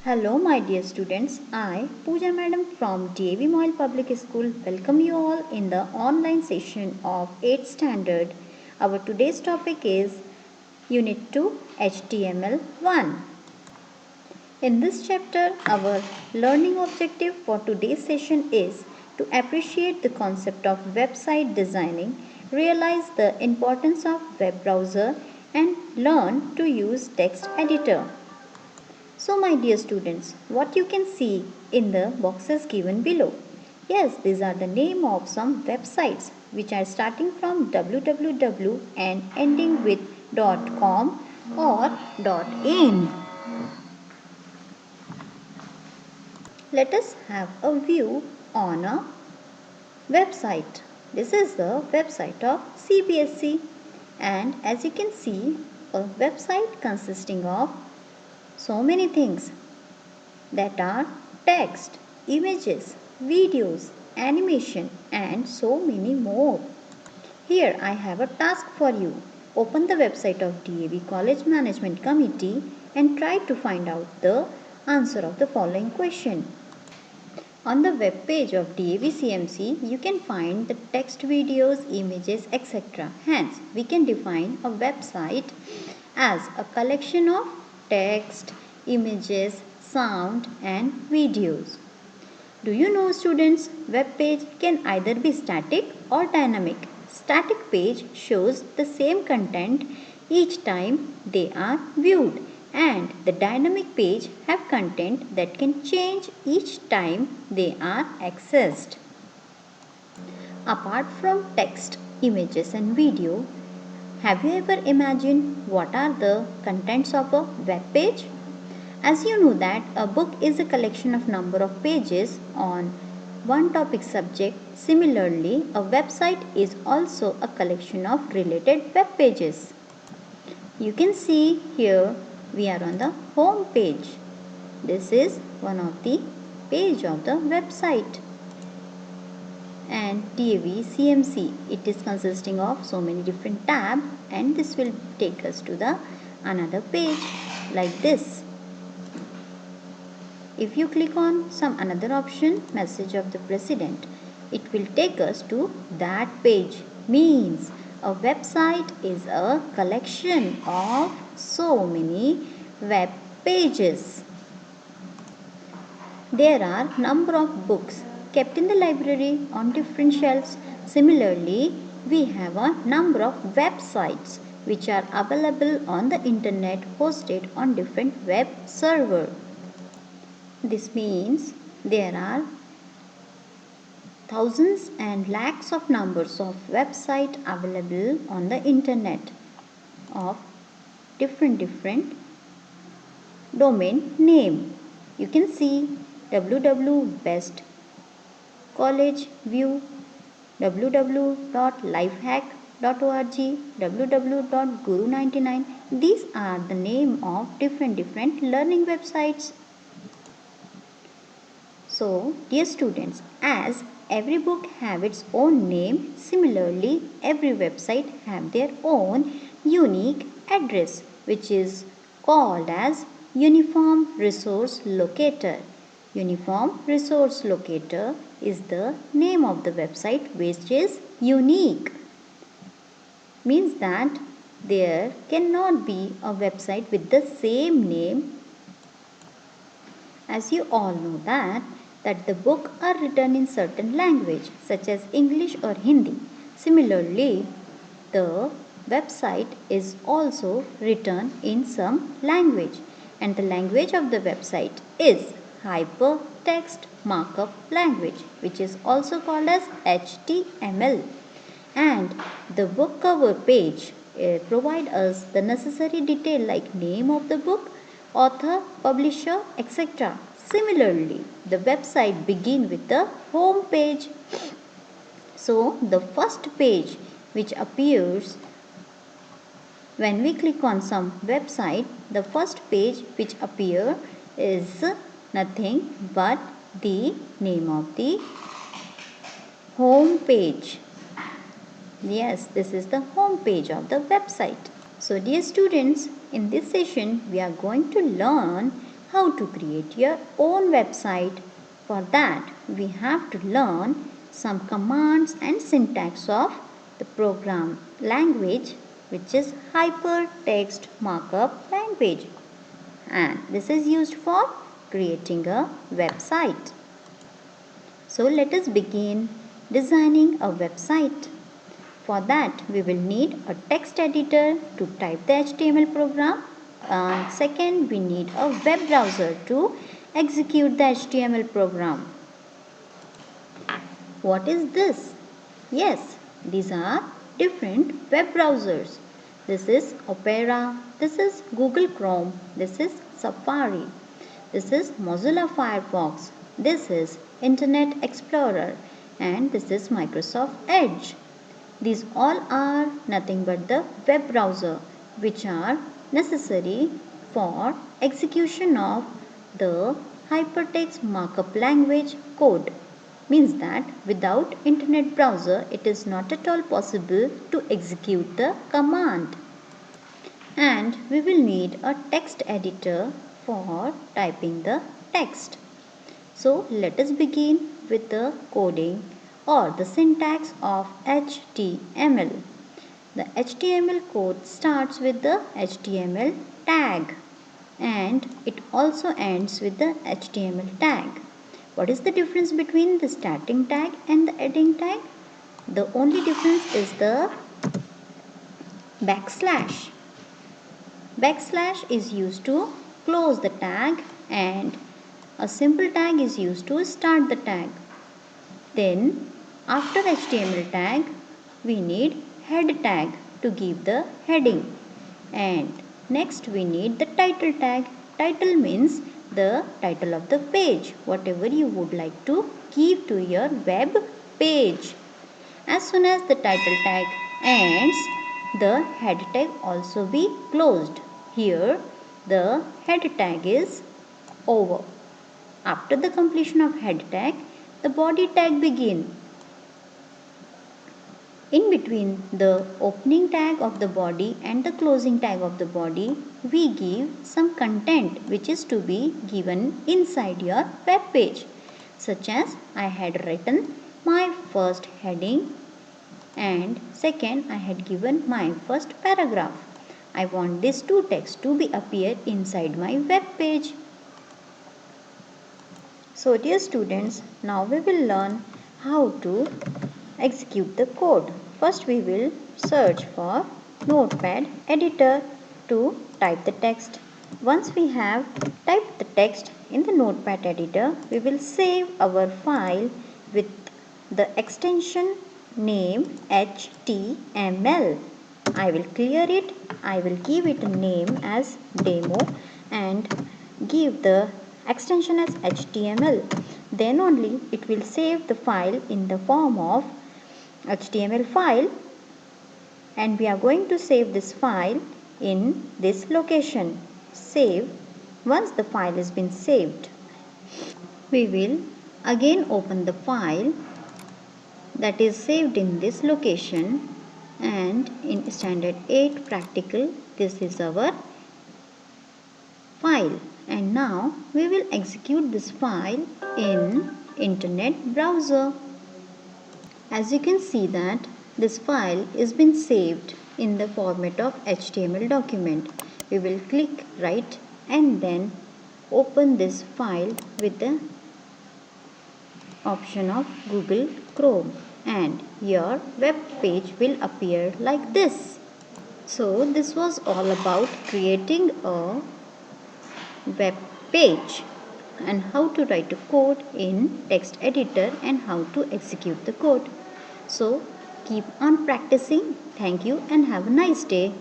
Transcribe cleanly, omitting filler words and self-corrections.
Hello my dear students, I Pooja Madam from DAV Moyle Public School welcome you all in the online session of 8th standard. Our today's topic is Unit 2 HTML1. In this chapter, our learning objective for today's session is to appreciate the concept of website designing, realize the importance of web browser and learn to use text editor. So my dear students, what you can see in the boxes given below. Yes, these are the name of some websites which are starting from www and ending with .com or .in. Let us have a view on a website. This is the website of CBSE, and as you can see, a website consisting of so many things that are text, images, videos, animation and so many more. Here I have a task for you. Open the website of DAV College Management Committee and try to find out the answer of the following question. On the web page of DAV CMC, you can find the text, videos, images, etc. Hence, we can define a website as a collection of text, images, sound and videos. Do you know students, web page can either be static or dynamic. Static page shows the same content each time they are viewed, and the dynamic page have content that can change each time they are accessed. Apart from text, images and video, have you ever imagined what are the contents of a web page? As you know that a book is a collection of number of pages on one topic subject, similarly a website is also a collection of related web pages. You can see here we are on the home page. This is one of the page of the website. And DAV CMC, it is consisting of so many different tabs, and this will take us to the another page like this. If you click on some another option, message of the president, it will take us to that page. Means a website is a collection of so many web pages. There are number of books kept in the library on different shelves. Similarly, we have a number of websites which are available on the internet hosted on different web servers. This means there are thousands and lakhs of numbers of websites available on the internet of different domain name. You can see www.best college view, www.lifehack.org, www.guru99. These are the name of different learning websites. So, dear students, as every book have its own name, similarly every website have their own unique address, which is called as Uniform Resource Locator. Uniform Resource Locator is the name of the website which is unique. Means that there cannot be a website with the same name. As you all know that the book are written in certain language such as English or Hindi. Similarly, the website is also written in some language, and the language of the website is Hypertext Markup Language, which is also called as HTML. And the book cover page provide us the necessary detail like name of the book, author, publisher, etc. Similarly, the website begin with the home page. So, the first page which appears when we click on some website, the first page which appear is nothing but the name of the home page. Yes, this is the home page of the website. So dear students, in this session we are going to learn how to create your own website. For that, we have to learn some commands and syntax of the program language, which is Hypertext Markup Language. And this is used for creating a website. So let us begin designing a website. For that, we will need a text editor to type the HTML program. And second, we need a web browser to execute the HTML program. What is this? Yes, these are different web browsers. This is Opera, this is Google Chrome, this is Safari, this is Mozilla Firefox, this is Internet Explorer, and this is Microsoft Edge. These all are nothing but the web browser which are necessary for execution of the hypertext markup language code. Means that without internet browser it is not at all possible to execute the command. And we will need a text editor for typing the text. So let us begin with the coding or the syntax of HTML. The HTML code starts with the HTML tag and it also ends with the HTML tag. What is the difference between the starting tag and the ending tag? The only difference is the backslash. Backslash is used to close the tag and a simple tag is used to start the tag. Then after HTML tag, we need head tag to give the heading. And next we need the title tag. Title means the title of the page, whatever you would like to give to your web page. As soon as the title tag ends, the head tag also be closed. Here the head tag is over. After the completion of head tag, the body tag begin. In between the opening tag of the body and the closing tag of the body, we give some content which is to be given inside your web page. Such as I had written my first heading and second I had given my first paragraph. I want these two texts to be appear inside my web page. So dear students, now we will learn how to execute the code. First we will search for Notepad editor to type the text. Once we have typed the text in the Notepad editor, we will save our file with the extension name HTML. I will clear it. I will give it a name as demo and give the extension as HTML. Then only it will save the file in the form of HTML file, and we are going to save this file in this location. Save. Once the file has been saved, we will again open the file that is saved in this location, and in standard 8 practical this is our file. And now we will execute this file in internet browser. As you can see that this file is been saved in the format of HTML document. We will click right and then open this file with the option of Google Chrome, and your web page will appear like this. So this was all about creating a web page and how to write a code in text editor and how to execute the code. So keep on practicing. Thank you and have a nice day.